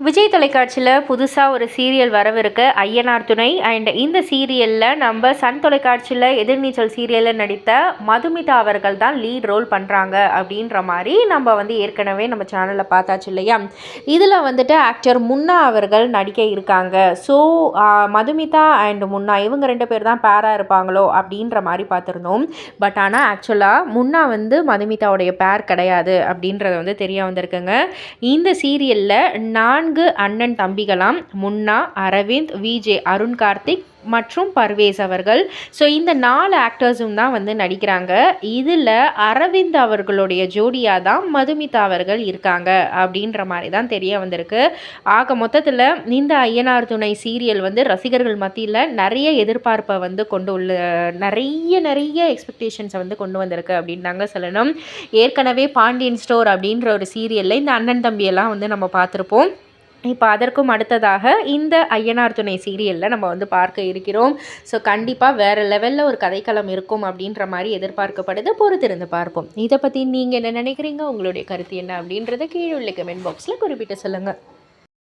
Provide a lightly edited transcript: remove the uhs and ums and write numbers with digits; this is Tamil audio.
விஜய் தொலைக்காட்சியில் புதுசாக ஒரு சீரியல் வரவிருக்கு ஐயனார் துணை. அண்ட் இந்த சீரியலில் நம்ம சன் தொலைக்காட்சியில் எதிர்நீச்சல் சீரியலில் நடித்த மதுமிதா அவர்கள் தான் லீட் ரோல் பண்ணுறாங்க அப்படின்ற மாதிரி நம்ம ஏற்கனவே நம்ம சேனலில் பார்த்தாச்சு இல்லையா. இதில் ஆக்டர் முன்னா அவர்கள் நடிக்க இருக்காங்க. ஸோ மதுமிதா அண்ட் முன்னா இவங்க 2 பேர் தான் பேராக இருப்பாங்களோ அப்படின்ற மாதிரி பார்த்துருந்தோம். பட் ஆனால் ஆக்சுவலாக முன்னா மதுமிதாவுடைய பேர் கிடையாது அப்படின்றத தெரிய வந்திருக்குங்க. இந்த சீரியலில் 4 அண்ணன் தம்பிகளாம் முன்னா, அரவிந்த், விஜே, அருண் கார்த்திக் மற்றும் பர்வேஸ் அவர்கள். ஸோ இந்த 4 ஆக்டர்ஸும் தான் நடிக்கிறாங்க. இதில் அரவிந்த் அவர்களுடைய ஜோடியாக தான் மதுமிதா அவர்கள் இருக்காங்க அப்படின்ற மாதிரி தான் தெரிய வந்திருக்கு. ஆக மொத்தத்தில் இந்த ஐயனார் துணை சீரியல் ரசிகர்கள் மத்தியில் நிறைய எதிர்பார்ப்பை நிறைய எக்ஸ்பெக்டேஷன்ஸை கொண்டு வந்திருக்கு அப்படின்னு தாங்க சொல்லணும். ஏற்கனவே பாண்டியன் ஸ்டோர் அப்படின்ற ஒரு சீரியலில் இந்த அண்ணன் தம்பியெல்லாம் நம்ம பார்த்துருப்போம். இப்போ அதற்கும் அடுத்ததாக இந்த ஐயனார் துணை சீரியலில் நம்ம பார்க்க இருக்கிறோம். ஸோ கண்டிப்பாக வேறு லெவலில் ஒரு கதைக்களம் இருக்கும் அப்படின்ற மாதிரி எதிர்பார்க்கப்படுது. பொறுத்திருந்து பார்ப்போம். இதை பற்றி நீங்கள் என்ன நினைக்கிறீங்க? உங்களுடைய கருத்து என்ன அப்படின்றத கீழே உள்ள கமெண்ட் பாக்ஸில் குறிப்பிட்டு சொல்லுங்கள்.